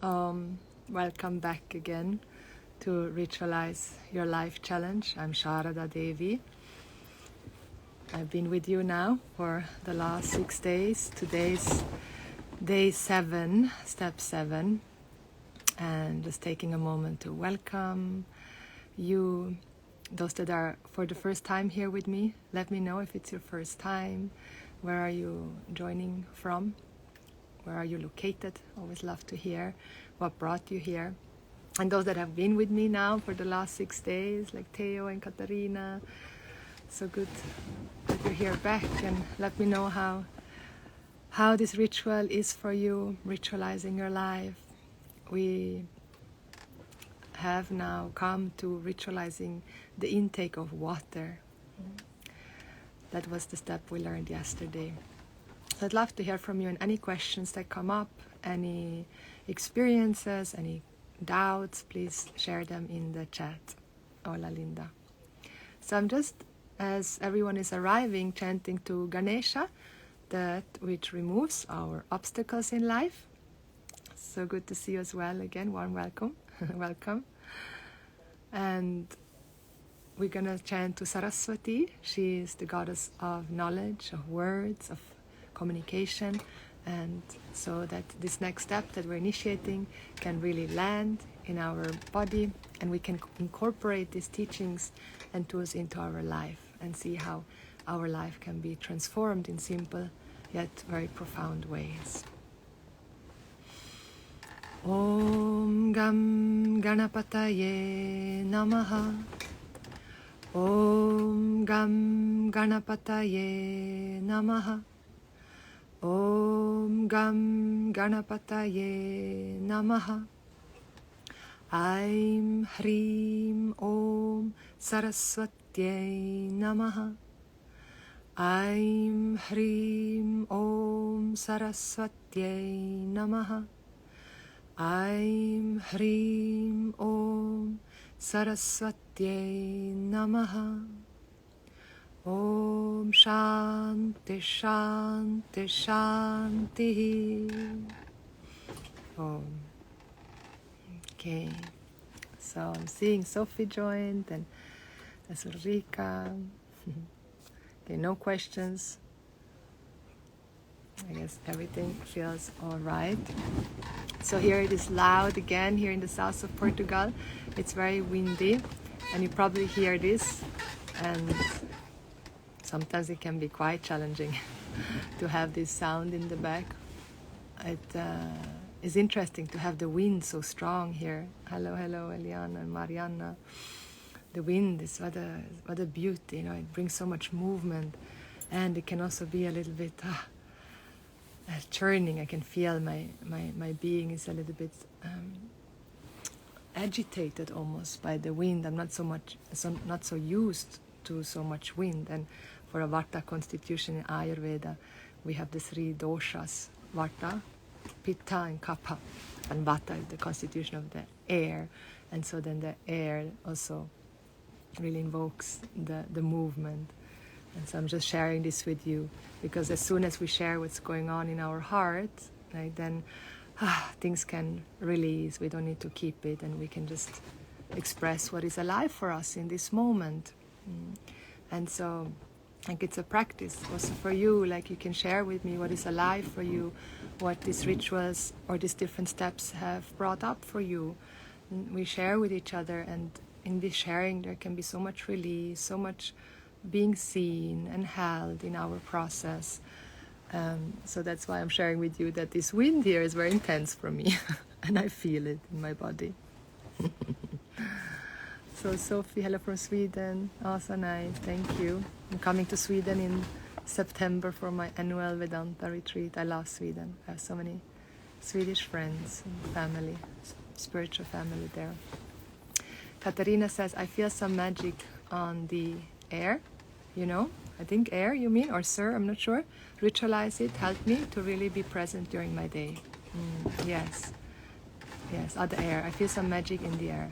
Welcome back again to Ritualise Your Life Challenge. I'm Sharada Devi. I've been with you now for the last 6 days. Today's day 7, step 7. And just taking a moment to welcome you, those that are for the first time here with me. Let me know if it's your first time. Where are you joining from? Where are you located? Always love to hear what brought you here. And those that have been with me now for the last 6 days, like Theo and Katarina, so good that you're here back. And let me know how this ritual is for you, ritualizing your life. We have now come to ritualizing the intake of water. That was the step we learned yesterday. So I'd love to hear from you and any questions that come up, any experiences, any doubts, please share them in the chat. Hola, Linda. So I'm just, as everyone is arriving, chanting to Ganesha, that which removes our obstacles in life. So good to see you as well again. Warm welcome. Welcome. And we're going to chant to Saraswati. She is the goddess of knowledge, of words, of communication, and so that this next step that we're initiating can really land in our body, and we can incorporate these teachings and tools into our life and see how our life can be transformed in simple yet very profound ways. Om Gam Ganapataye Namaha. Om Gam Ganapataye Namaha. Om Gam Ganapataye Namaha. Aim Hrim Om Saraswatyai Namaha. Aim Hrim Om Saraswatyai Namaha. Aim Hrim Om Saraswatyai Namaha. Om Shanti Shanti Shanti. Om. Okay, so I'm seeing Sophie joined and there's Ulrika. Okay, no questions. I guess everything feels all right. So here it is loud again here in the south of Portugal. It's very windy and you probably hear this, and sometimes it can be quite challenging to have this sound in the back. It is interesting to have the wind so strong here. Hello, Eliana and Mariana. The wind is what a beauty, it brings so much movement, and it can also be a little bit churning. I can feel my being is a little bit agitated almost by the wind. I'm not so used to so much wind, and for a Vata constitution in Ayurveda, we have the 3 doshas, Vata, Pitta and Kapha, and Vata is the constitution of the air, and so then the air also really invokes the movement. And so I'm just sharing this with you because as soon as we share what's going on in our heart, right, then things can release. We don't need to keep it, and we can just express what is alive for us in this moment. And so I think it's a practice also for you, like you can share with me what is alive for you, what these rituals or these different steps have brought up for you. We share with each other, and in this sharing there can be so much release, so much being seen and held in our process. So that's why I'm sharing with you that this wind here is very intense for me and I feel it in my body. So Sophie, hello from Sweden. Also nice, thank you. I'm coming to Sweden in September for my annual Vedanta retreat. I love Sweden. I have so many Swedish friends and family, spiritual family there. Katarina says, I feel some magic on the air. I think air you mean, or sir, I'm not sure. Ritualize it, help me to really be present during my day. Yes, the air. I feel some magic in the air.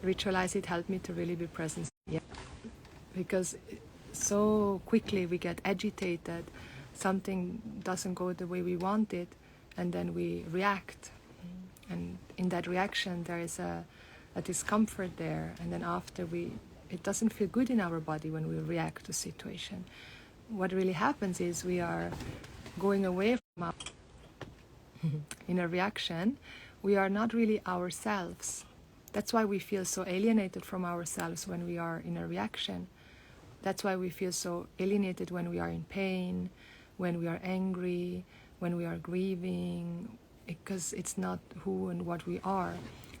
Ritualize it, help me to really be present. Yeah, because so quickly we get agitated, something doesn't go the way we want it, and then we react. in that reaction there is a discomfort there, and then after it doesn't feel good in our body when we react to situation. What really happens is we are going away from our in a reaction. We are not really ourselves. That's why we feel so alienated from ourselves when we are in a reaction. That's why we feel so alienated when we are in pain, when we are angry, when we are grieving, because it's not who and what we are.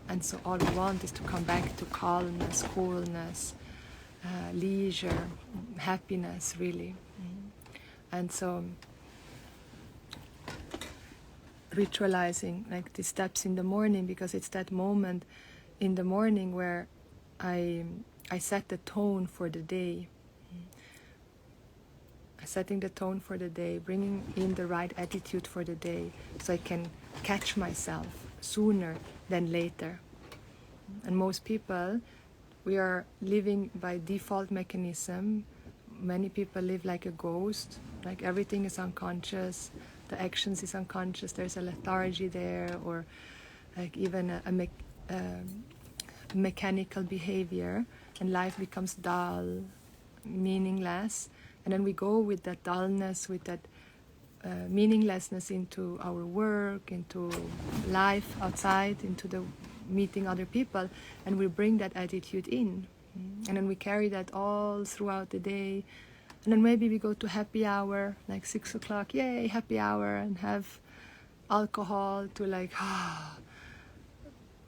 And so all we want is to come back to calmness, coolness, leisure, happiness, really. And so ritualizing like the steps in the morning, because it's that moment in the morning where I set the tone for the day. Setting the tone for the day, bringing in the right attitude for the day, so I can catch myself sooner than later. And most people, we are living by default mechanism. Many people live like a ghost, like everything is unconscious, the actions is unconscious, there's a lethargy there, or like even a mechanical behavior, and life becomes dull, meaningless. And then we go with that dullness, with that meaninglessness into our work, into life outside, into the meeting other people, and we bring that attitude in. And then we carry that all throughout the day. And then maybe we go to happy hour, like 6 o'clock, yay, happy hour, and have alcohol to like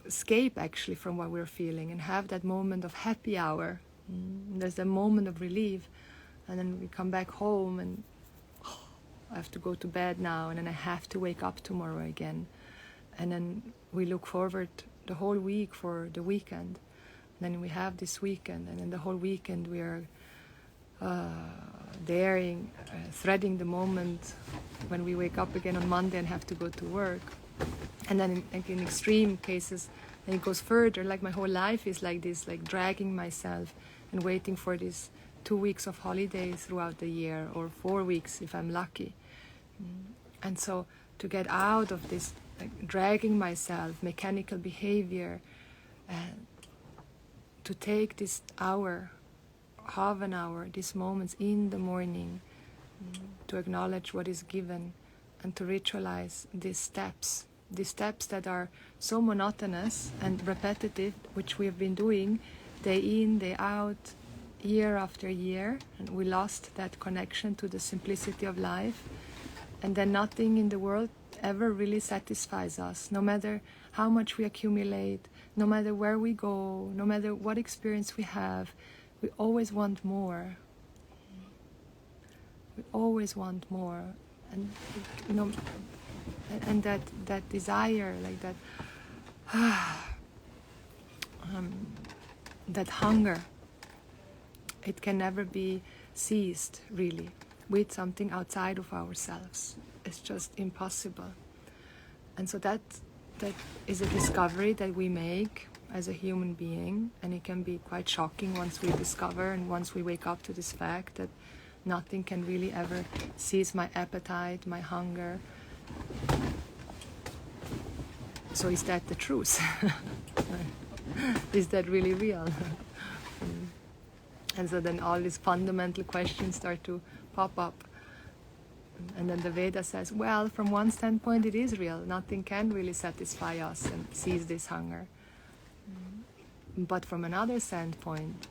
escape actually from what we're feeling, and have that moment of happy hour. There's a moment of relief. And then we come back home and I have to go to bed now, and then I have to wake up tomorrow again. And then we look forward the whole week for the weekend. And then we have this weekend, and then the whole weekend we are threading the moment when we wake up again on Monday and have to go to work. And then in extreme cases, and it goes further, like my whole life is like this, like dragging myself and waiting for this 2 weeks of holiday throughout the year, or 4 weeks if I'm lucky. And so to get out of this like dragging myself, mechanical behavior, to take this hour, half an hour, these moments in the morning, to acknowledge what is given, and to ritualize these steps that are so monotonous and repetitive, which we have been doing day in, day out, year after year, and we lost that connection to the simplicity of life. And then nothing in the world ever really satisfies us, no matter how much we accumulate, no matter where we go, no matter what experience we have. We always want more. We always want more. And you know, and that desire, like that that hunger, it can never be seized, really, with something outside of ourselves. It's just impossible. And so that is a discovery that we make as a human being, and it can be quite shocking once we discover and once we wake up to this fact that nothing can really ever seize my appetite, my hunger. So is that the truth? Is that really real? And so then all these fundamental questions start to pop up. And then the Veda says, well, from one standpoint it is real. Nothing can really satisfy us and seize this hunger. But from another standpoint,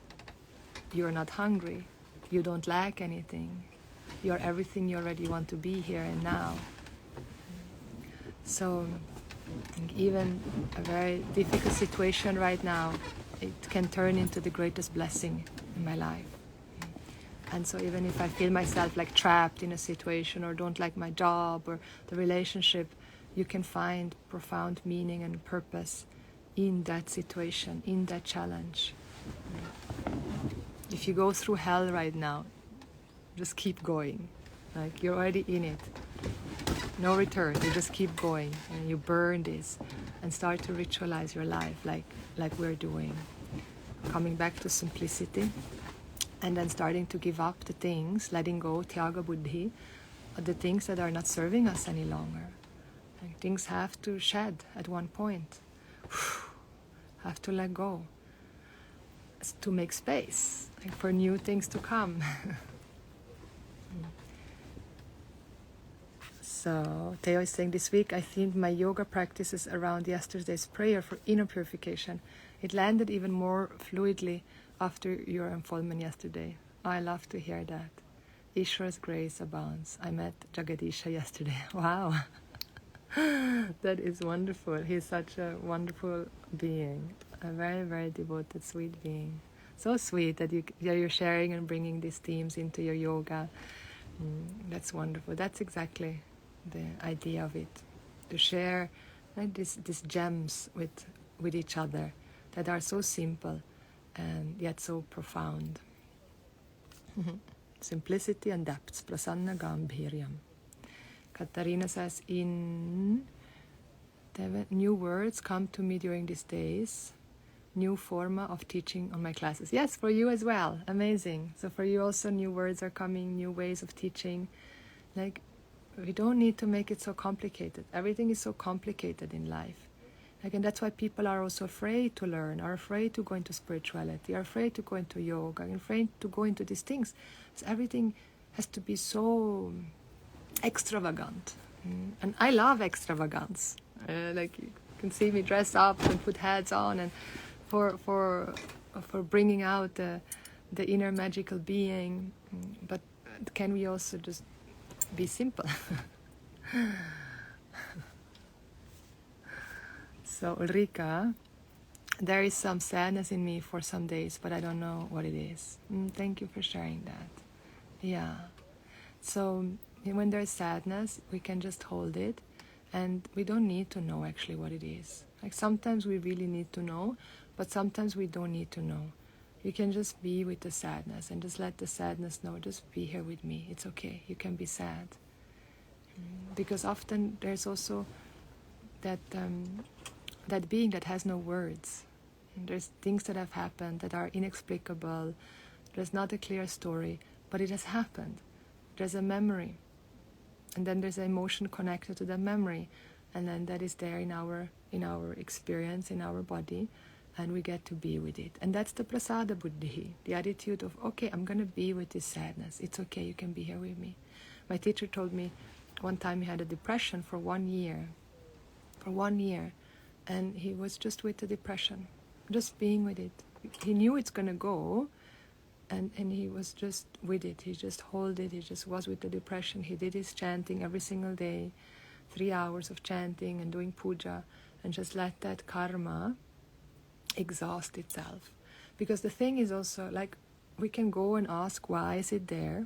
you're not hungry. You don't lack anything. You're everything you already want to be here and now. So even a very difficult situation right now, it can turn into the greatest blessing in my life. And so even if I feel myself like trapped in a situation, or don't like my job or the relationship, you can find profound meaning and purpose in that situation, in that challenge. If you go through hell right now, just keep going. Like, you're already in it. No return. You just keep going, and you burn this and start to ritualize your life like we're doing. Coming back to simplicity, and then starting to give up the things, letting go, tyaga buddhi, the things that are not serving us any longer. Like, things have to shed at one point. have to let go to make space, like, for new things to come. So Theo is saying, this week I themed my yoga practices around yesterday's prayer for inner purification. It landed even more fluidly after your unfoldment yesterday. I love to hear that. Ishwar's grace abounds. I met Jagadisha yesterday. Wow. That is wonderful. He's such a wonderful being. A very, very devoted, sweet being. So sweet that you're sharing and bringing these themes into your yoga. That's wonderful. That's exactly the idea of it. To share, right, these gems with each other that are so simple and yet so profound. Simplicity and depths. Prasanna Gambhiryam. Katarina says, new words come to me during these days. New forma of teaching on my classes. Yes, for you as well. Amazing. So for you also new words are coming, new ways of teaching. Like, we don't need to make it so complicated. Everything is so complicated in life. Like, and that's why people are also afraid to learn, are afraid to go into spirituality, are afraid to go into yoga, are afraid to go into these things. So everything has to be so extravagant. And I love extravagance. Like, you can see me dress up and put hats on, and for bringing out the inner magical being. But can we also just be simple? So Ulrika, there is some sadness in me for some days, but I don't know what it is. Thank you for sharing that. Yeah. So when there's sadness, we can just hold it, and we don't need to know actually what it is. Like, sometimes we really need to know, but sometimes we don't need to know. You can just be with the sadness and just let the sadness know, just be here with me. It's okay. You can be sad. Because often there's also that being that has no words. There's things that have happened that are inexplicable. There's not a clear story, but it has happened. There's a memory. And then there's an emotion connected to that memory. And then that is there in our experience, in our body. And we get to be with it. And that's the prasada buddhi, the attitude of, okay, I'm going to be with this sadness. It's okay, you can be here with me. My teacher told me one time he had a depression for 1 year. For 1 year. And he was just with the depression, just being with it. He knew it's going to go, and he was just with it. He just held it. He just was with the depression. He did his chanting every single day, 3 hours of chanting and doing puja, and just let that karma exhaust itself. Because the thing is also, like, we can go and ask why is it there,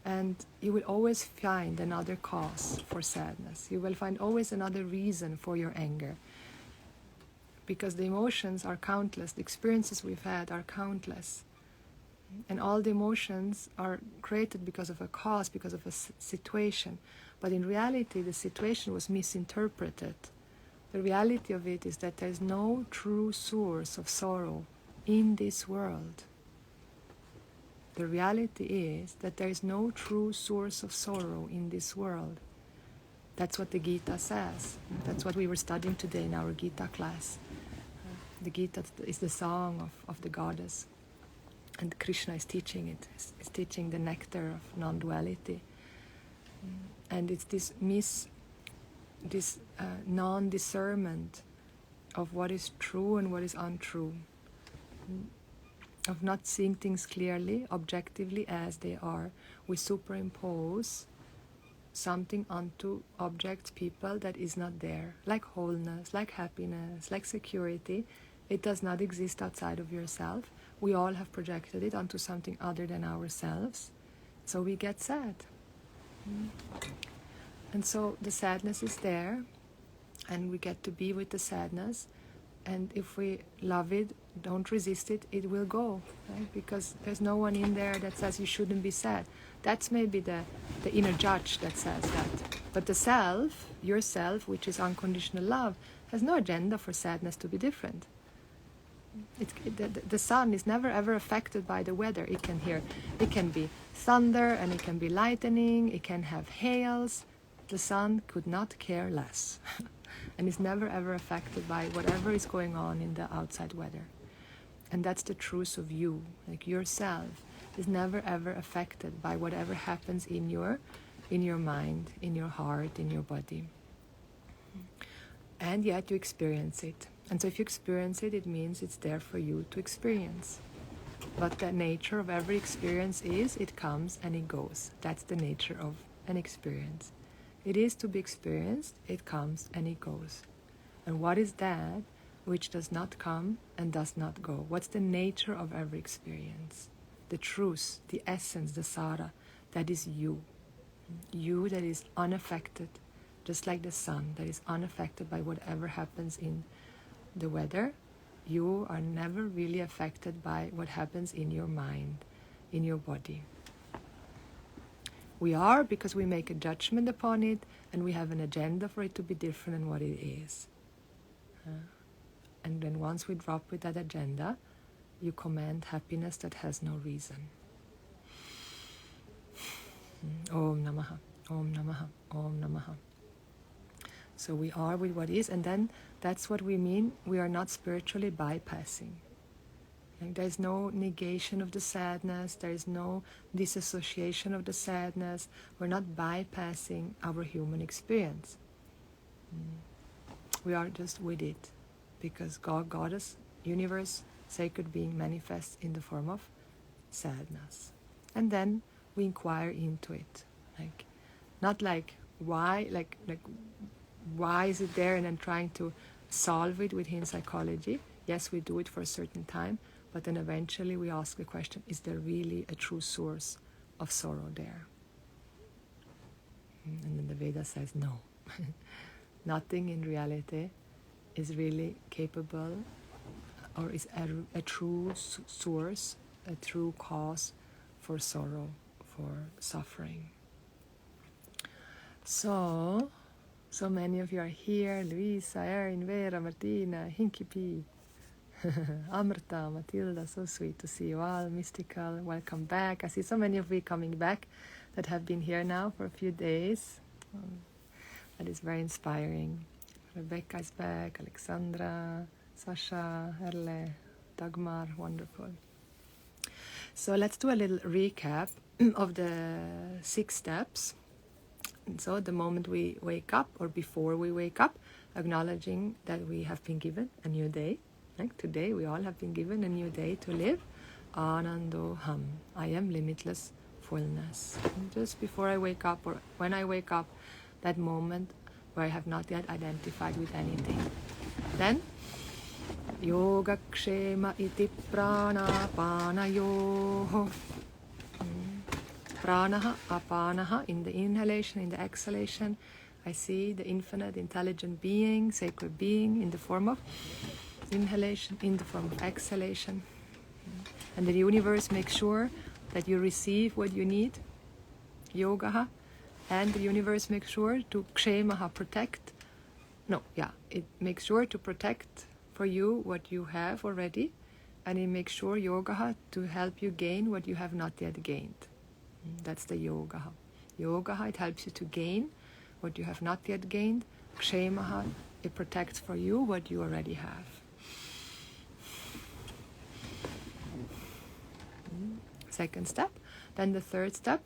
and you will always find another cause for sadness. You will find always another reason for your anger. Because the emotions are countless, the experiences we've had are countless. And all the emotions are created because of a cause, because of a situation. But in reality, the situation was misinterpreted. The reality of it is that there is no true source of sorrow in this world. The reality is that there is no true source of sorrow in this world. That's what the Gita says. That's what we were studying today in our Gita class. The Gita is the song of the goddess. And Krishna is teaching it. He's teaching the nectar of non-duality. And it's this non-discernment of what is true and what is untrue. Of not seeing things clearly, objectively as they are. We superimpose something onto objects, people that is not there. Like wholeness, like happiness, like security. It does not exist outside of yourself. We all have projected it onto something other than ourselves. So we get sad. And so the sadness is there, and we get to be with the sadness. And if we love it, don't resist it, it will go. Right? Because there's no one in there that says you shouldn't be sad. That's maybe the inner judge that says that. But the self, yourself, which is unconditional love, has no agenda for sadness to be different. The sun is never ever affected by the weather. It can be thunder, and it can be lightning, it can have hails. The sun could not care less. and is never ever affected by whatever is going on in the outside weather. And that's the truth of you, like yourself is never ever affected by whatever happens in your mind, in your heart, in your body. And yet you experience it. And so if you experience it, it means it's there for you to experience. But the nature of every experience is it comes and it goes. That's the nature of an experience. It is to be experienced, it comes and it goes. And what is that which does not come and does not go? What's the nature of every experience? The truth, the essence, the sara, that is you. You that is unaffected, just like the sun that is unaffected by whatever happens in the weather. You are never really affected by what happens in your mind, in your body. We are because we make a judgment upon it and we have an agenda for it to be different than what it is. And then once we drop with that agenda, you command happiness that has no reason. Om namaha, om namaha, om namaha. So we are with what is, and then that's what we mean. We are not spiritually bypassing. Like there is no negation of the sadness. There is no disassociation of the sadness. We're not bypassing our human experience. We are just with it, because God, Goddess, universe, sacred being manifests in the form of sadness. And then we inquire into it, like not like why, like why is it there, and then trying to solve it within psychology. Yes, we do it for a certain time, but then eventually we ask the question, is there really a true source of sorrow there? And then the Veda says no. Nothing in reality is really capable or is a true source, a true cause for sorrow, for suffering. So many of you are here. Luisa, Erin, Vera, Martina, Hinky, Amrita, Matilda, so sweet to see you all. Mystical, welcome back. I see so many of you coming back that have been here now for a few days. That is very inspiring. Rebecca is back, Alexandra, Sasha, Erle, Dagmar, wonderful. So let's do a little recap of the 6 steps. And so the moment we wake up, or before we wake up, acknowledging that we have been given a new day. Like today, we all have been given a new day to live. Anandoham. I am limitless fullness. And just before I wake up, or when I wake up, that moment where I have not yet identified with anything. Then, yoga kshema iti prana panayoho. Pranaha, apanaha, in the inhalation, in the exhalation, I see the infinite intelligent being, sacred being, in the form of inhalation, in the form of exhalation. And the universe makes sure that you receive what you need, yogaha, and the universe makes sure to kshemaha, protect. It makes sure to protect for you what you have already, and it makes sure yogaha to help you gain what you have not yet gained. That's the yogaha. Yogaha, it helps you to gain what you have not yet gained. Kshemaha, it protects for you what you already have. Second step. Then the third step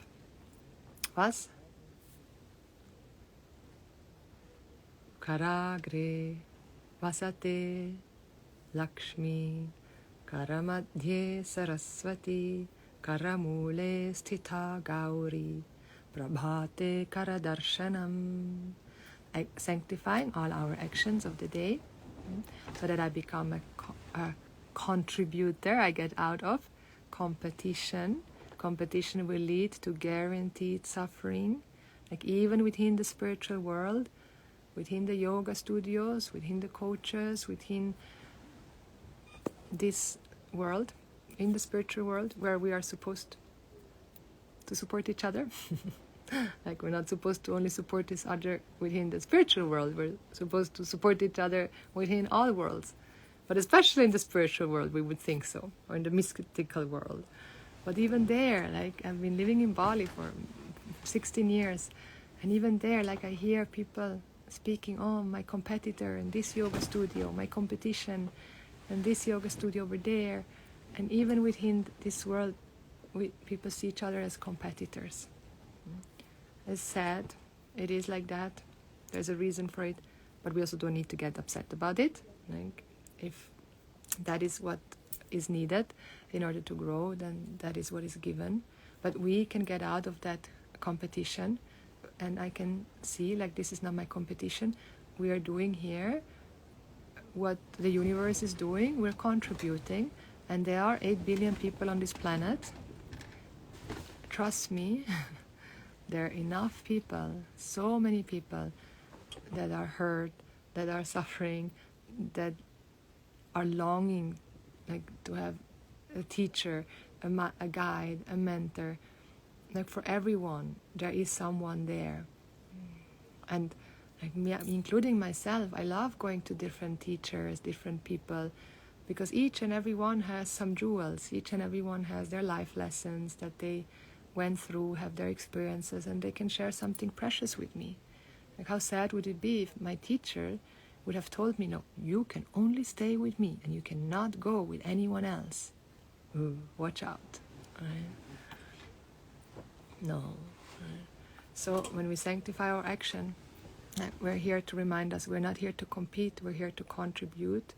was Karagre Vasate Lakshmi Karamadhye Saraswati Karamule Sthita Gauri Prabhate Karadarshanam. Sanctifying all our actions of the day, so that I become a contributor. I get out of competition. Competition will lead to guaranteed suffering. Like even within the spiritual world, within the yoga studios, within the coaches, within this world, in the spiritual world, where we are supposed to support each other. Like we're not supposed to only support each other within the spiritual world, we're supposed to support each other within all worlds. But especially in the spiritual world, we would think so, or in the mystical world. But even there, like I've been living in Bali for 16 years, and even there, like I hear people speaking, oh, my competitor in this yoga studio, my competition in this yoga studio over there. And even within this world, people see each other as competitors. It's sad. It is like that. There's a reason for it. But we also don't need to get upset about it. Like, if that is what is needed in order to grow, then that is what is given. But we can get out of that competition, and I can see, like, this is not my competition. We are doing here what the universe is doing. We're contributing, and there are 8 billion people on this planet. Trust me, there are enough people, so many people that are hurt, that are suffering, that are longing, like, to have a teacher, a guide, a mentor. Like, for everyone, there is someone there. And like me, including myself, I love going to different teachers, different people, because each and every one has some jewels. Each and every one has their life lessons that they went through, have their experiences, and they can share something precious with me. Like, how sad would it be if my teacher would have told me, no, you can only stay with me and you cannot go with anyone else. Ooh, watch out. Right? No. Right? So when we sanctify our action, we're here to remind us we're not here to compete, we're here to contribute,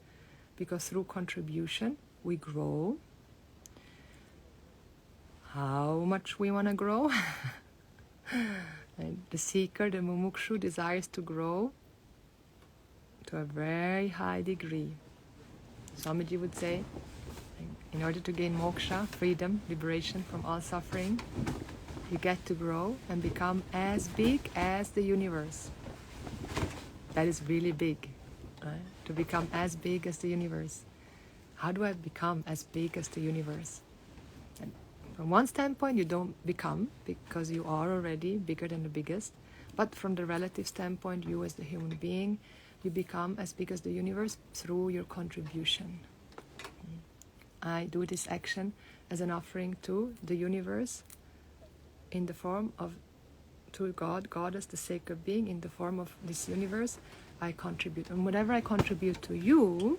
because through contribution we grow. How much we want to grow? And the seeker, the mumukshu, desires to grow to a very high degree. Swamiji would say, in order to gain moksha, freedom, liberation from all suffering, you get to grow and become as big as the universe. That is really big, right? To become as big as the universe. How do I become as big as the universe? And from one standpoint, you don't become, because you are already bigger than the biggest. But from the relative standpoint, you as the human being, you become as big as the universe through your contribution. I do this action as an offering to the universe in the form of, to God, God as the sacred being, in the form of this universe, I contribute. And whatever I contribute to you,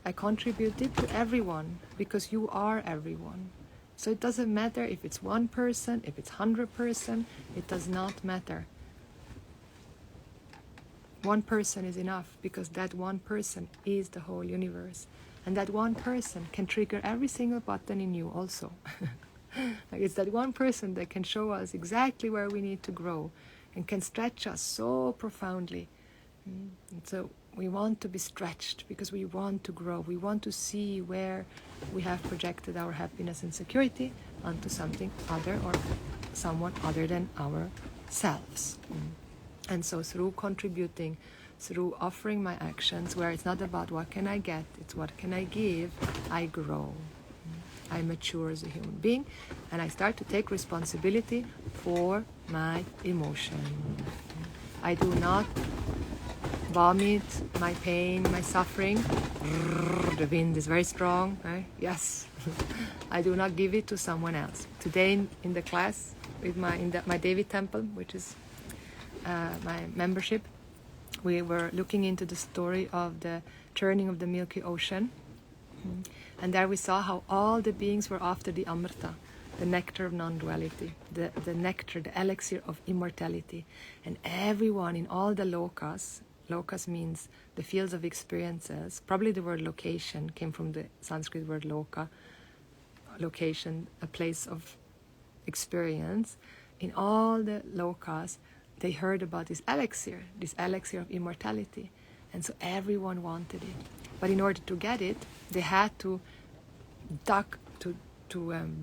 I contribute it to everyone, because you are everyone. So it doesn't matter if it's one person, if it's 100%, it does not matter. One person is enough, because that one person is the whole universe. And that one person can trigger every single button in you also. Like, it's that one person that can show us exactly where we need to grow and can stretch us so profoundly. And so we want to be stretched because we want to grow. We want to see where we have projected our happiness and security onto something other or someone other than ourselves. And so through contributing, through offering my actions, where it's not about what can I get, it's what can I give, I grow. I mature as a human being, and I start to take responsibility for my emotion. I do not vomit my pain, my suffering. The wind is very strong, right? Yes. I do not give it to someone else. Today in the class with my Devi temple, which is my membership, we were looking into the story of the churning of the Milky Ocean. And there we saw how all the beings were after the Amrita, the nectar of non-duality, the nectar, the elixir of immortality. And everyone in all the lokas means the fields of experiences. Probably the word location came from the Sanskrit word loka, location, a place of experience. In all the lokas, they heard about this elixir of immortality. And so everyone wanted it. But in order to get it, they had to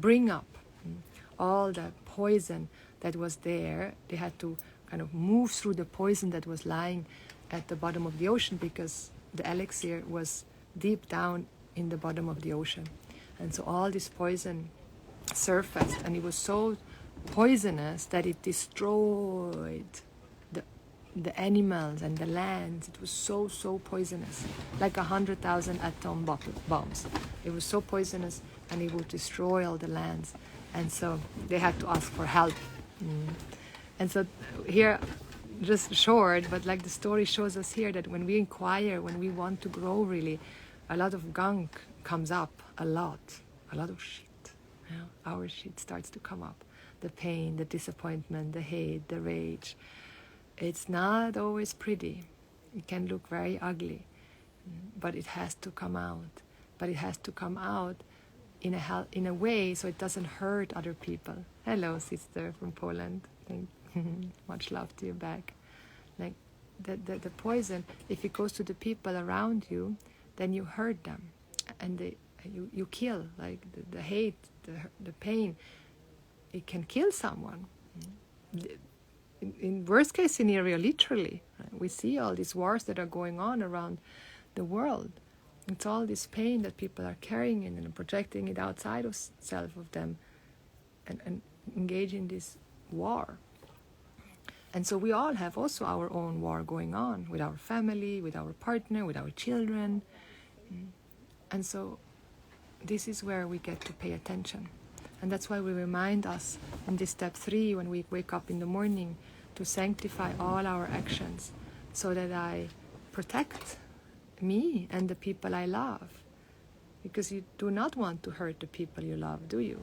bring up all the poison that was there. They had to kind of move through the poison that was lying at the bottom of the ocean, because the elixir was deep down in the bottom of the ocean. And so all this poison surfaced, and it was so poisonous that it destroyed the animals and the lands. It was so poisonous, like 100,000 atom bombs. It was so poisonous, and it would destroy all the lands. And so they had to ask for help. And so here just short, but like the story shows us here that when we inquire, when we want to grow really, a lot of gunk comes up, a lot of shit. You know, our shit starts to come up. The pain, the disappointment, the hate, the rage. It's not always pretty. It can look very ugly, but it has to come out. But it has to come out in a way so it doesn't hurt other people. Hello, sister from Poland. Much love to you back. Like the poison, if it goes to the people around you, then you hurt them, and you kill. Like the hate, the pain, it can kill someone. In worst case scenario, literally, we see all these wars that are going on around the world. It's all this pain that people are carrying in and projecting it outside of self of them, and engage in this war. And so we all have also our own war going on with our family, with our partner, with our children. And so this is where we get to pay attention. And that's why we remind us in this step 3, when we wake up in the morning, to sanctify all our actions so that I protect me and the people I love. Because you do not want to hurt the people you love, do you?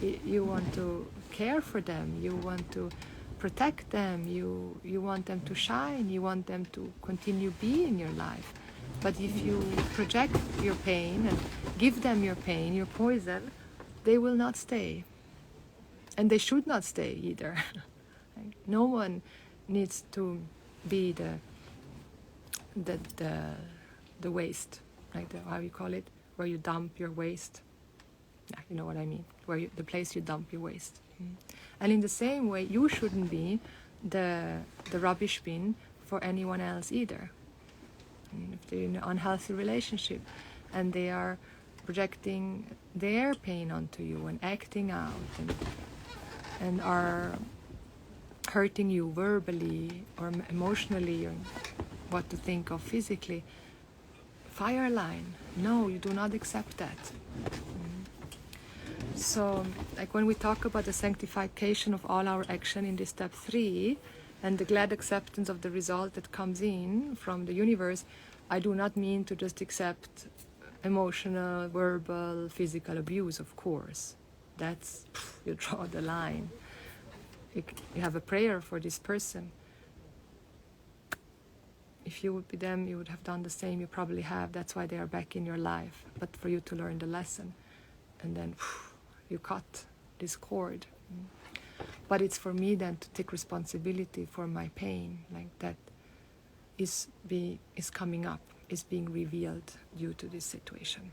You want to care for them, you want to protect them, you want them to shine, you want them to continue being in your life. But if you project your pain and give them your pain, your poison, they will not stay. And they should not stay either. No one needs to be the waste, like how you call it, where you dump your waste. Yeah, you know what I mean, the place you dump your waste. And in the same way, you shouldn't be the rubbish bin for anyone else either. If they're in an unhealthy relationship and they are projecting their pain onto you and acting out and are hurting you verbally or emotionally, or what to think of physically, fire line. No, you do not accept that. So, like when we talk about the sanctification of all our action in this step 3, and the glad acceptance of the result that comes in from the universe, I do not mean to just accept emotional, verbal, physical abuse, of course. That's, you draw the line. You have a prayer for this person. If you would be them, you would have done the same. You probably have. That's why they are back in your life. But for you to learn the lesson. And then you cut this cord. But it's for me then to take responsibility for my pain. Like that is coming up, is being revealed due to this situation.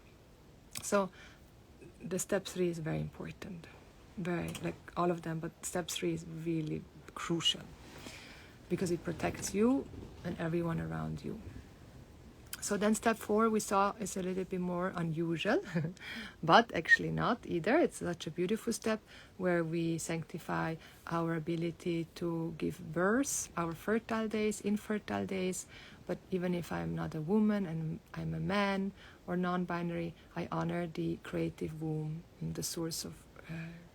So the step 3 is very important. Very, like all of them, but step 3 is really crucial. Because it protects you and everyone around you. So then step 4 we saw is a little bit more unusual, but actually not either. It's such a beautiful step where we sanctify our ability to give birth, our fertile days, infertile days. But even if I'm not a woman and I'm a man or non-binary, I honor the creative womb, the source of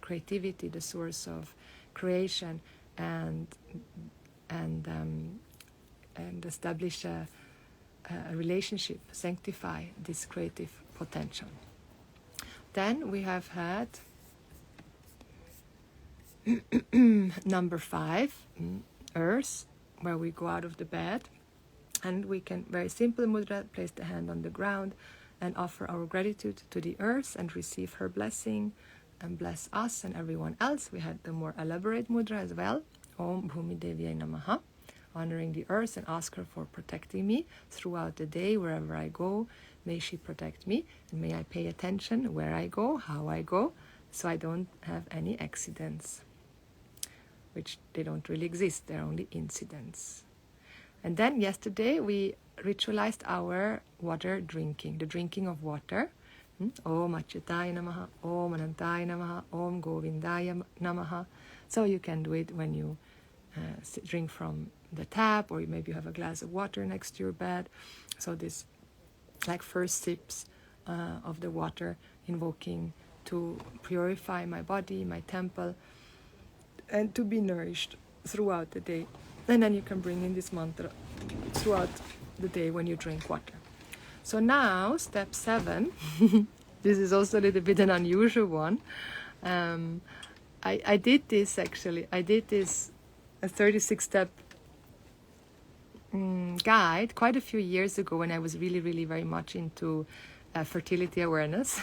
creativity, the source of creation, and establish a relationship, sanctify this creative potential. Then we have had number 5, earth, where we go out of the bed and we can, very simple mudra, place the hand on the ground and offer our gratitude to the earth and receive her blessing and bless us and everyone else. We had the more elaborate mudra as well, Om Bhumi Devyai Namaha, honoring the earth and ask her for protecting me throughout the day, wherever I go. May she protect me, and may I pay attention where I go, how I go, so I don't have any accidents, which they don't really exist, they're only incidents. And then yesterday we ritualized our water drinking, the drinking of water. Om Achyutaya Namaha, Om Anantaya Namaha, Om Govindaya Namaha. So you can do it when you drink from the tap, or maybe you have a glass of water next to your bed. So this, like first sips of the water, invoking to purify my body, my temple, and to be nourished throughout the day And then you can bring in this mantra throughout the day when you drink water. So now, step 7, this is also a little bit an unusual one. I did this actually. I did this a 36-step guide quite a few years ago when I was really, really very much into fertility awareness.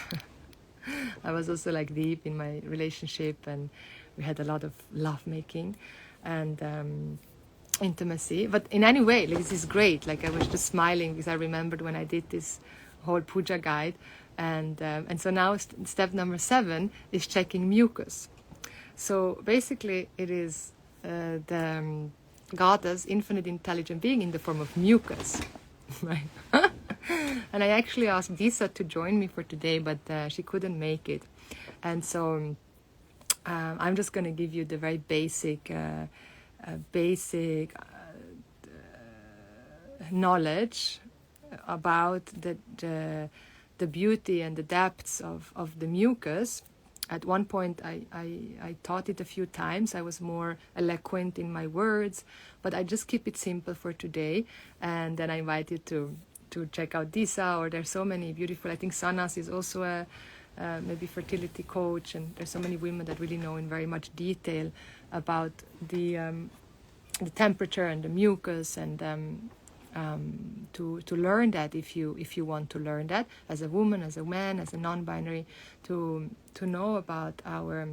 I was also like deep in my relationship, and we had a lot of love making and intimacy. But in any way, like, this is great. Like, I was just smiling because I remembered when I did this whole puja guide, and so now step number 7 is checking mucus. So basically, it is the goddess, infinite intelligent being in the form of mucus, right? And I actually asked Disa to join me for today, but she couldn't make it. And so I'm just going to give you the very basic knowledge about the beauty and the depths of the mucus. At one point, I taught it a few times. I was more eloquent in my words, but I just keep it simple for today. And then I invite you to check out Disa, or there's so many beautiful. I think Sanas is also a maybe fertility coach, and there's so many women that really know in very much detail about the temperature and the mucus, and to learn that if you want to learn that as a woman, as a man, as a non-binary, to know about our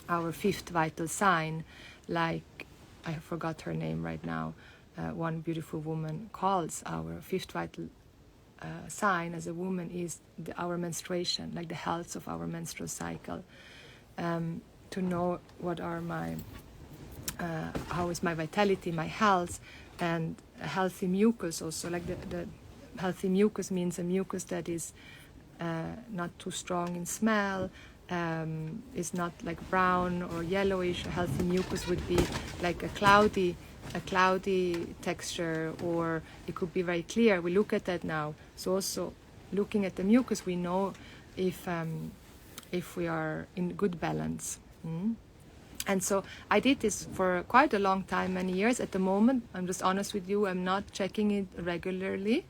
5th vital sign. Like, I forgot her name right now. One beautiful woman calls our 5th vital sign as a woman is our menstruation, like the health of our menstrual cycle. To know what are my how is my vitality, my health, and a healthy mucus also. Like the healthy mucus means a mucus that is not too strong in smell, is not like brown or yellowish. A healthy mucus would be like a cloudy texture, or it could be very clear. We look at that now. So also looking at the mucus, we know if we are in good balance. And so I did this for quite a long time, many years. At the moment, I'm just honest with you, I'm not checking it regularly.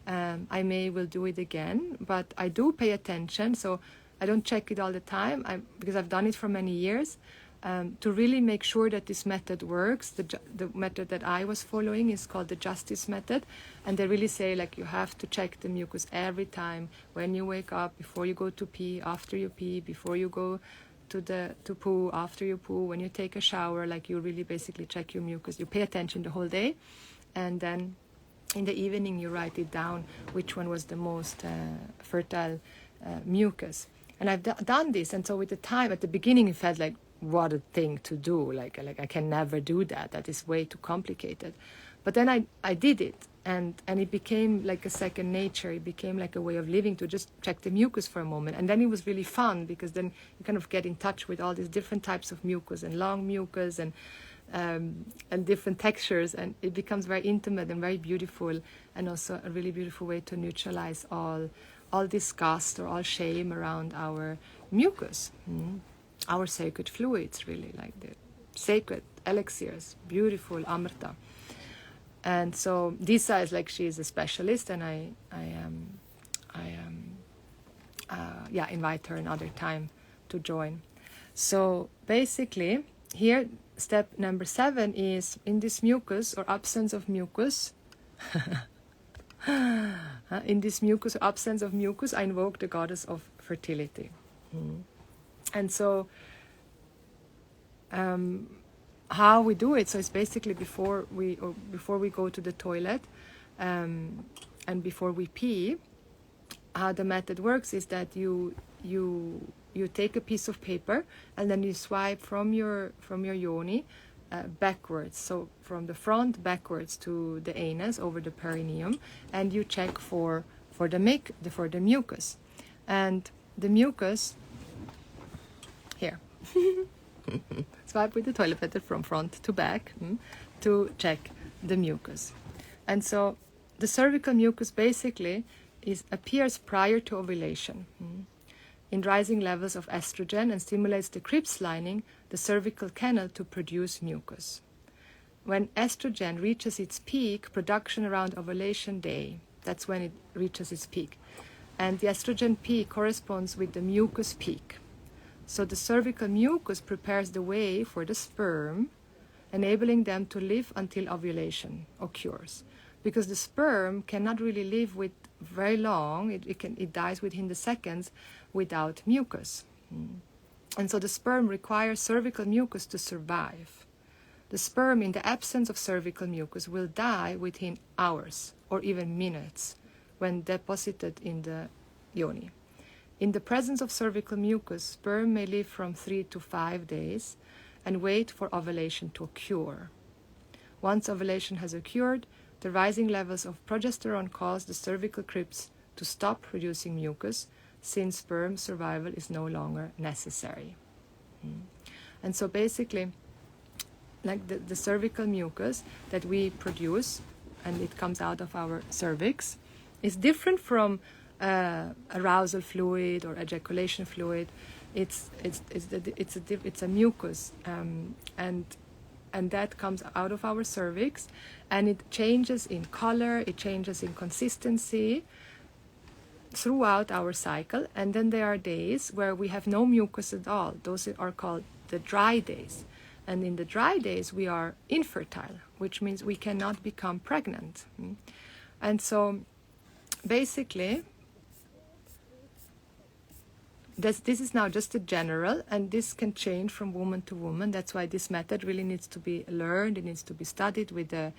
I will do it again, but I do pay attention. So I don't check it all the time because I've done it for many years. To really make sure that this method works. The method that I was following is called the Justice method, and they really say, like, you have to check the mucus every time when you wake up, before you go to pee, after you pee, before you go to poo, after you poo, when you take a shower. Like, you really basically check your mucus. You pay attention the whole day, and then in the evening you write it down which one was the most fertile mucus. And I've done this, and so with the time, at the beginning, it felt like, what a thing to do, like I can never do that is way too complicated. But then I did it, and it became like a second nature. It became like a way of living, to just check the mucus for a moment. And then it was really fun, because then you kind of get in touch with all these different types of mucus, and long mucus, and different textures, and it becomes very intimate and very beautiful, and also a really beautiful way to neutralize all disgust or all shame around our mucus. Our sacred fluids, really, like the sacred elixirs, beautiful amrita. And so Disa is like, she is a specialist, and I invite her another time to join. So basically, here, step number 7 is, in this mucus or absence of mucus, in this mucus or absence of mucus, I invoke the goddess of fertility. And so how we do it, so it's basically before we go to the toilet, and before we pee, how the method works is that you take a piece of paper, and then you swipe from your yoni backwards, so from the front backwards to the anus, over the perineum, and you check for the mucus. And the mucus, here, swipe with the toilet paper from front to back to check the mucus. And so the cervical mucus basically appears prior to ovulation in rising levels of estrogen, and stimulates the Krebs lining, the cervical canal, to produce mucus. when estrogen reaches its peak production around ovulation day, that's when it reaches its peak. And the estrogen peak corresponds with the mucus peak. So the cervical mucus prepares the way for the sperm, enabling them to live until ovulation occurs. Because the sperm cannot really live with very long, it dies within the seconds without mucus. And so the sperm requires cervical mucus to survive. The sperm, in the absence of cervical mucus, will die within hours or even minutes when deposited in the yoni. In the presence of cervical mucus, sperm may live from 3 to 5 days and wait for ovulation to occur. Once ovulation has occurred, the rising levels of progesterone cause the cervical crypts to stop producing mucus, since sperm survival is no longer necessary. And so basically, like the cervical mucus that we produce, and it comes out of our cervix, is different from arousal fluid or ejaculation fluid. It's a mucus, and that comes out of our cervix, and it changes in color, it changes in consistency throughout our cycle. And then there are days where we have no mucus at all. Those are called the dry days. And in the dry days we are infertile, which means we cannot become pregnant. And so basically this is now just a general, and this can change from woman to woman. That's why this method really needs to be learned. It needs to be studied with a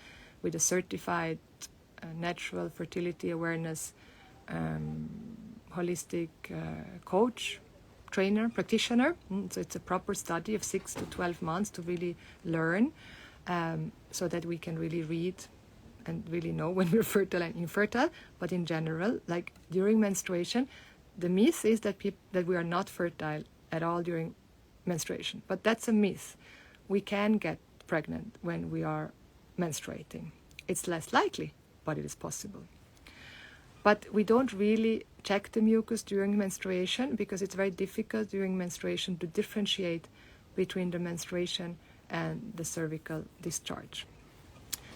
certified natural fertility awareness holistic coach, trainer, practitioner. So it's a proper study of 6 to 12 months to really learn, so that we can really read and really know when we're fertile and infertile. But in general, like during menstruation, the myth is that we are not fertile at all during menstruation. But that's a myth. We can get pregnant when we are menstruating. It's less likely, but it is possible. But we don't really check the mucus during menstruation, because it's very difficult during menstruation to differentiate between the menstruation and the cervical discharge.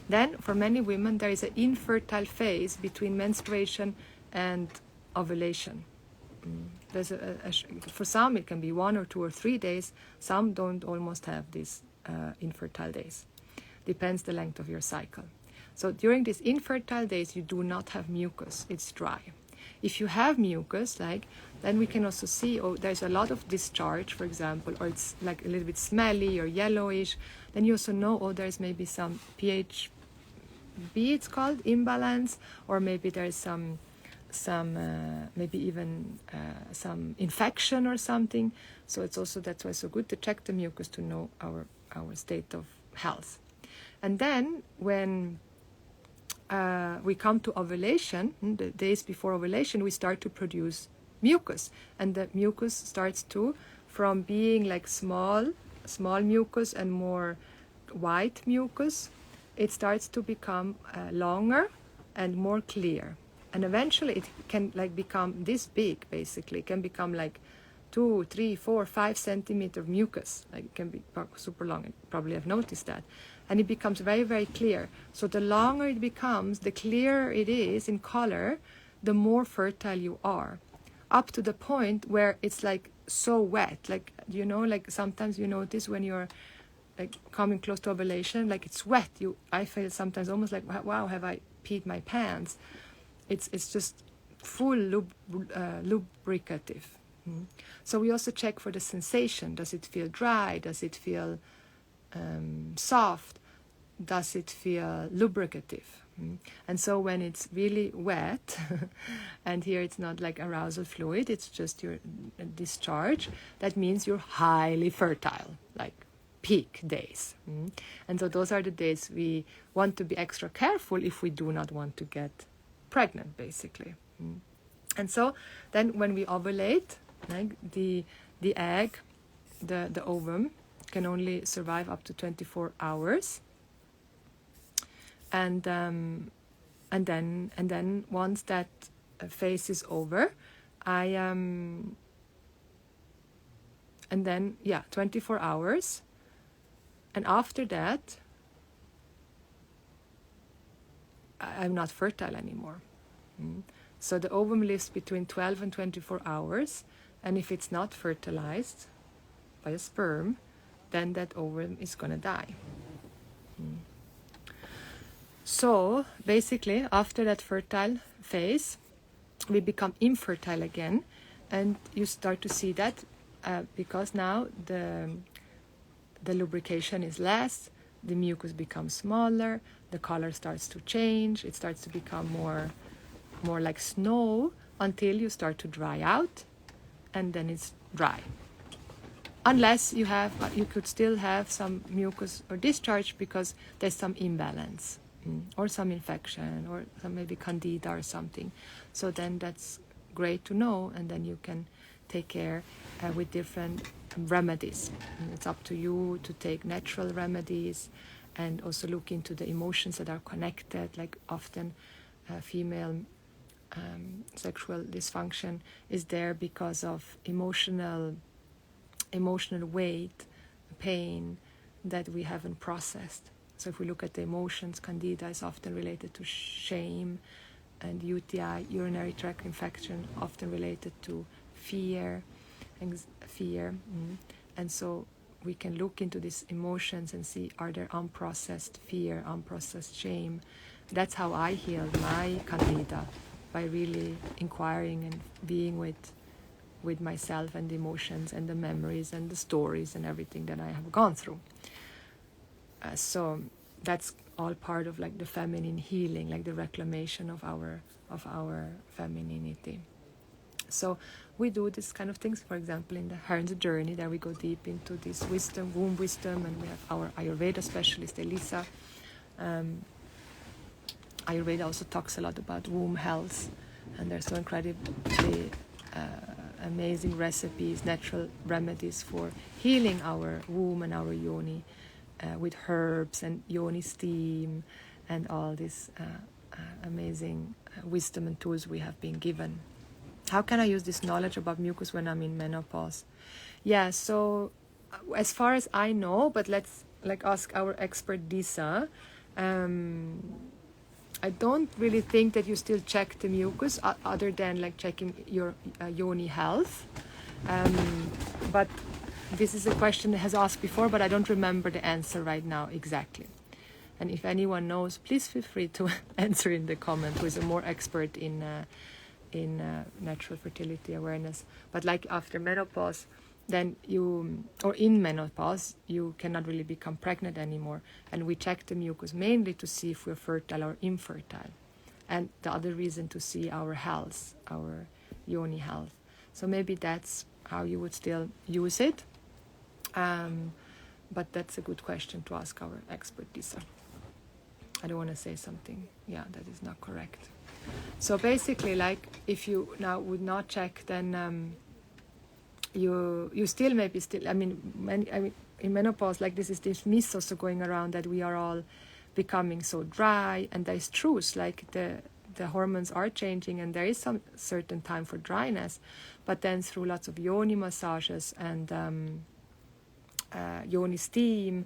Then, for many women, there is an infertile phase between menstruation and ovulation. There's for some, it can be 1 or 2 or 3 days. Some don't almost have these infertile days. Depends the length of your cycle. So during these infertile days, you do not have mucus. It's dry. If you have mucus, then we can also see, there's a lot of discharge, for example, or it's like a little bit smelly or yellowish. Then you also know, there's maybe some pH, it's called imbalance, or maybe there's some maybe even some infection or something. So that's why it's so good to check the mucus to know our state of health. And then when we come to ovulation, the days before ovulation, we start to produce mucus, and the mucus starts to, from being like small mucus and more white mucus, it starts to become longer and more clear. And eventually it can become this big, basically. It can become like 2, 3, 4, 5 centimeter mucus. It can be super long. You probably have noticed that. And it becomes very, very clear. So the longer it becomes, the clearer it is in color, the more fertile you are. Up to the point where it's like so wet. Sometimes you notice when you're coming close to ovulation, it's wet. I feel sometimes almost like, wow, have I peed my pants? It's just full lubricative. So we also check for the sensation. Does it feel dry? Does it feel soft? Does it feel lubricative? And so when it's really wet, and here it's not like arousal fluid, it's just your discharge, that means you're highly fertile, like peak days. And so those are the days we want to be extra careful if we do not want to get pregnant, basically. And so then when we ovulate, the egg, the ovum, can only survive up to 24 hours. And then once that phase is over, 24 hours. And after that, I'm not fertile anymore. So the ovum lives between 12 and 24 hours, and if it's not fertilized by a sperm, then that ovum is going to die. So basically, after that fertile phase, we become infertile again, and you start to see that because now the lubrication is less, the mucus becomes smaller, the color starts to change, it starts to become more like snow until you start to dry out, and then it's dry. Unless you could still have some mucus or discharge because there's some imbalance or some infection or some maybe candida or something. So then that's great to know, and then you can take care with different remedies. And it's up to you to take natural remedies and also look into the emotions that are connected, like often female sexual dysfunction is there because of emotional weight, pain that we haven't processed. So if we look at the emotions, candida is often related to shame, and UTI, urinary tract infection, often related to fear. And so we can look into these emotions and see, are there unprocessed fear, unprocessed shame? That's how I healed my candida, by really inquiring and being with myself and the emotions and the memories and the stories and everything that I have gone through. So that's all part of like the feminine healing, like the reclamation of our femininity. So we do this kind of things, for example, in the Heron's Journey, there we go deep into this wisdom, womb wisdom, and we have our Ayurveda specialist, Elisa. Ayurveda also talks a lot about womb health, and there's so incredibly amazing recipes, natural remedies for healing our womb and our yoni with herbs and yoni steam and all this amazing wisdom and tools we have been given. How can I use this knowledge about mucus when I'm in menopause? Yeah, so as far as I know, but let's ask our expert Disa. I don't really think that you still check the mucus other than like checking your yoni health. But this is a question that has asked before, but I don't remember the answer right now exactly. And if anyone knows, please feel free to answer in the comment, who is a more expert in natural fertility awareness. But like after menopause, then in menopause, you cannot really become pregnant anymore. And we check the mucus mainly to see if we're fertile or infertile. And the other reason to see our health, our yoni health. So maybe that's how you would still use it. But that's a good question to ask our expert, Lisa. I don't want to say something, that is not correct. So basically, like, if you now would not check, then you still maybe still. I mean, in menopause, like this myth also going around that we are all becoming so dry, and that is truth. Like the hormones are changing, and there is some certain time for dryness, but then through lots of yoni massages and yoni steam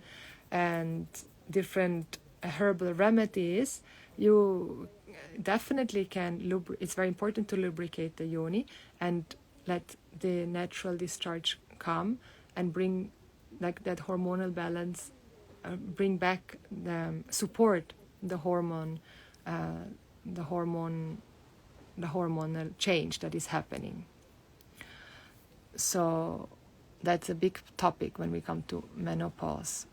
and different herbal remedies, you definitely can it's very important to lubricate the yoni and let the natural discharge come and bring like that hormonal balance, bring back support the hormonal change that is happening. So that's a big topic when we come to menopause,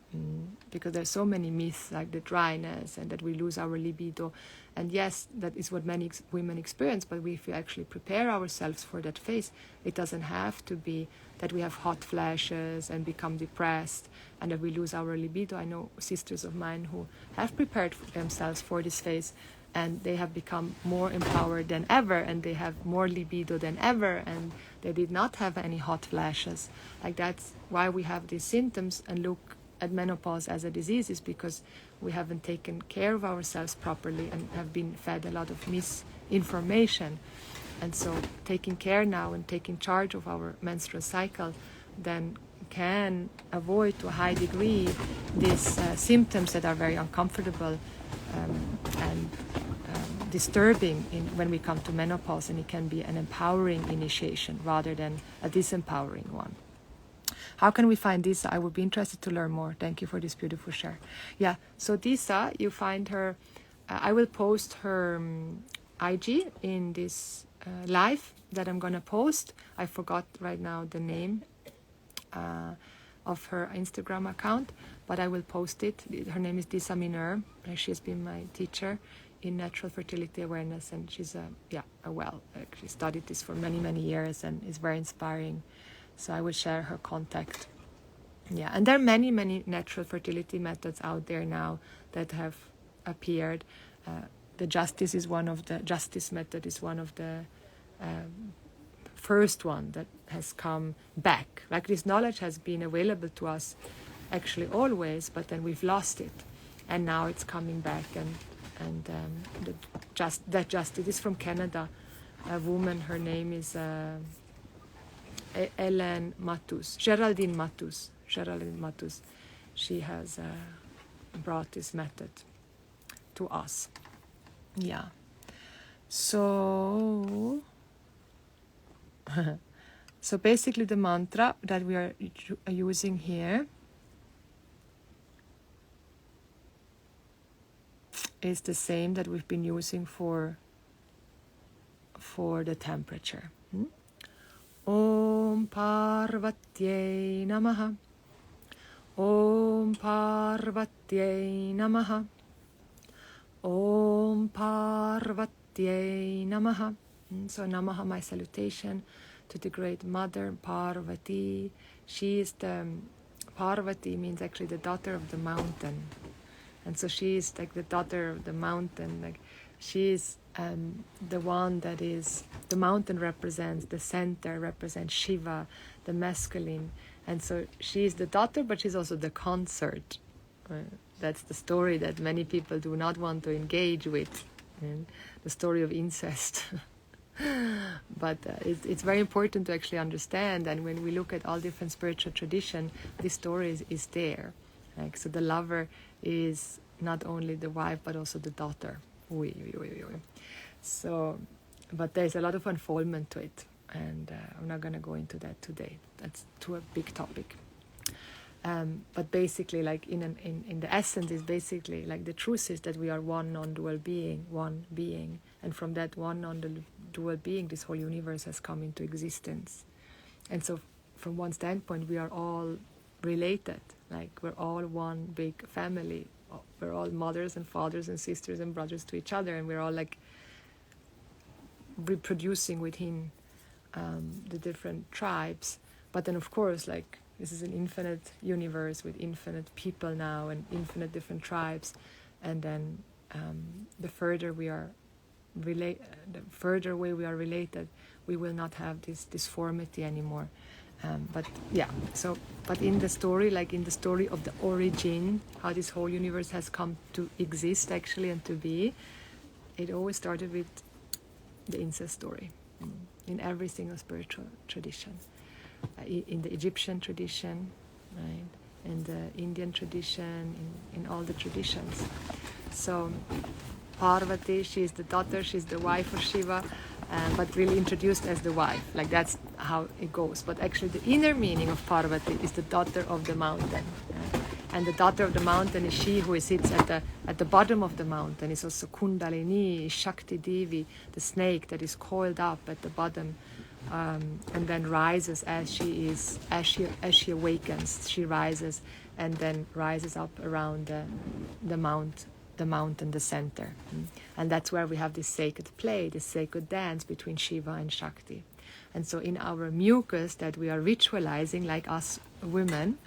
because there's so many myths, like the dryness and that we lose our libido. And yes, that is what many women experience, but if we actually prepare ourselves for that phase, it doesn't have to be that we have hot flashes and become depressed and that we lose our libido. I know sisters of mine who have prepared themselves for this phase, and they have become more empowered than ever, and they have more libido than ever, and they did not have any hot flashes. Like, that's why we have these symptoms and look at menopause as a disease, is because we haven't taken care of ourselves properly and have been fed a lot of misinformation. And so taking care now and taking charge of our menstrual cycle then can avoid to a high degree these symptoms that are very uncomfortable and disturbing when we come to menopause, and it can be an empowering initiation rather than a disempowering one. How can we find Disa? I would be interested to learn more. Thank you for this beautiful share. Yeah, so Disa, you find her, I will post her IG in this live that I'm going to post. I forgot right now the name of her Instagram account, but I will post it. Her name is Disa Miner. She has been my teacher in natural fertility awareness, and she's she studied this for many years and is very inspiring. So I will share her contact. Yeah, and there are many natural fertility methods out there now that have appeared. The justice method is one of the first one that has come back. Like, this knowledge has been available to us actually always, but then we've lost it, and now it's coming back. And that justice is from Canada. A woman, her name is Geraldine Matus. She has brought this method to us. Yeah. So basically the mantra that we are using here is the same that we've been using for the temperature. Om parvatyai namaha. Om parvatyai namaha. Om parvatyai namaha. So namaha, my salutation to the great mother Parvati. She is Parvati means actually the daughter of the mountain. And so she is like the daughter of the mountain. Like, she is the one that is, the mountain represents, the center represents Shiva, the masculine. And so she is the daughter, but she's also the consort. That's the story that many people do not want to engage with, the story of incest. But it's very important to actually understand, and when we look at all different spiritual traditions, this story is there. Like, so the lover is not only the wife but also the daughter. So, but there's a lot of unfoldment to it, and I'm not going to go into that today. That's too a big topic. But basically, like in the essence, is basically like the truth is that we are one non-dual being, and from that one non-dual being, this whole universe has come into existence. And so, from one standpoint, we are all related. Like, we're all one big family. We're all mothers and fathers and sisters and brothers to each other, and we're all like reproducing within the different tribes. But then, of course, like, this is an infinite universe with infinite people now and infinite different tribes. And then the further away we are related, we will not have this disformity anymore. But in the story, like in the story of the origin, how this whole universe has come to exist actually and to be, it always started with the incest story in every single spiritual tradition. In the Egyptian tradition, right? In the Indian tradition, in all the traditions. So Parvati, she is the daughter, she's the wife of Shiva, but really introduced as the wife. Like, that's how it goes. But actually the inner meaning of Parvati is the daughter of the mountain. And the daughter of the mountain is she who sits at the bottom of the mountain. It's also Kundalini, Shakti Devi, the snake that is coiled up at the bottom. And then rises as she awakens. She rises and then rises up around the mountain, the center. And that's where we have this sacred play, this sacred dance between Shiva and Shakti. And so in our mucus that we are ritualizing, like us women,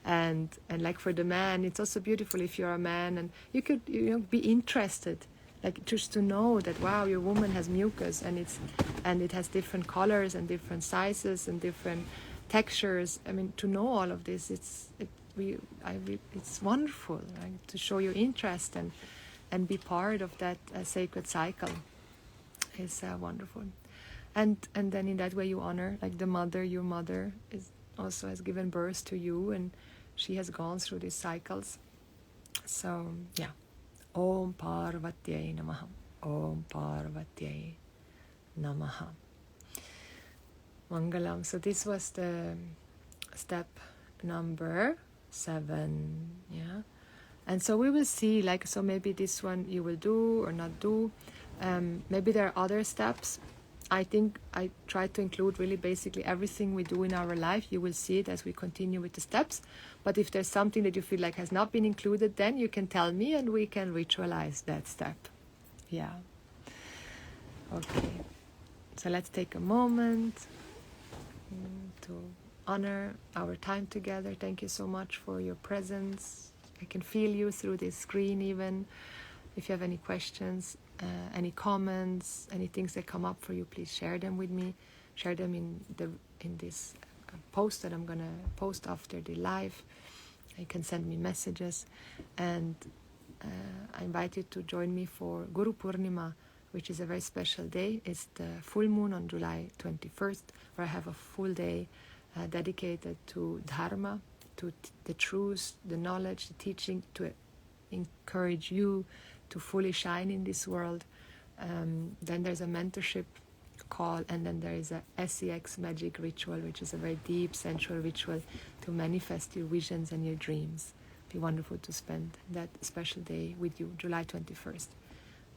and like for the man, it's also beautiful if you're a man and you could be interested. Like, just to know that, wow, your woman has mucus and it has different colors and different sizes and different textures. I mean, to know all of this, it's wonderful, right? To show your interest and be part of that sacred cycle is wonderful. And then in that way you honor, like, the mother. Your mother also has given birth to you, and she has gone through these cycles. So yeah. Om parvatyai namaha. Om parvatyai namaha. Mangalam. So this was the step number 7. Yeah. And so we will see, like, so maybe this one you will do or not do. Maybe there are other steps. I think I try to include really basically everything we do in our life. You will see it as we continue with the steps. But if there's something that you feel like has not been included, then you can tell me and we can ritualize that step. Yeah. Okay. So let's take a moment to honor our time together. Thank you so much for your presence. I can feel you through this screen even. If you have any questions, any comments, any things that come up for you, please share them with me. Share them in this post that I'm gonna post after the live. You can send me messages, and I invite you to join me for Guru Purnima, which is a very special day. It's the full moon on July 21st, where I have a full day dedicated to Dharma, to the truth, the knowledge, the teaching, to encourage you to fully shine in this world. Then there's a mentorship call, and then there is a SEX magic ritual, which is a very deep, sensual ritual to manifest your visions and your dreams. It'd be wonderful to spend that special day with you, July 21st.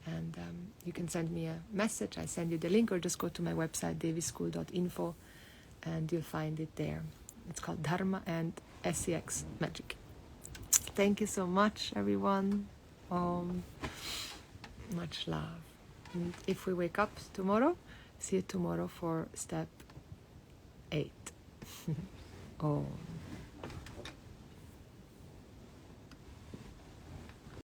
And you can send me a message. I send you the link, or just go to my website, devischool.info, and you'll find it there. It's called Dharma and SEX Magic. Thank you so much, everyone. Much love. And if we wake up tomorrow, see you tomorrow for step 8. Om.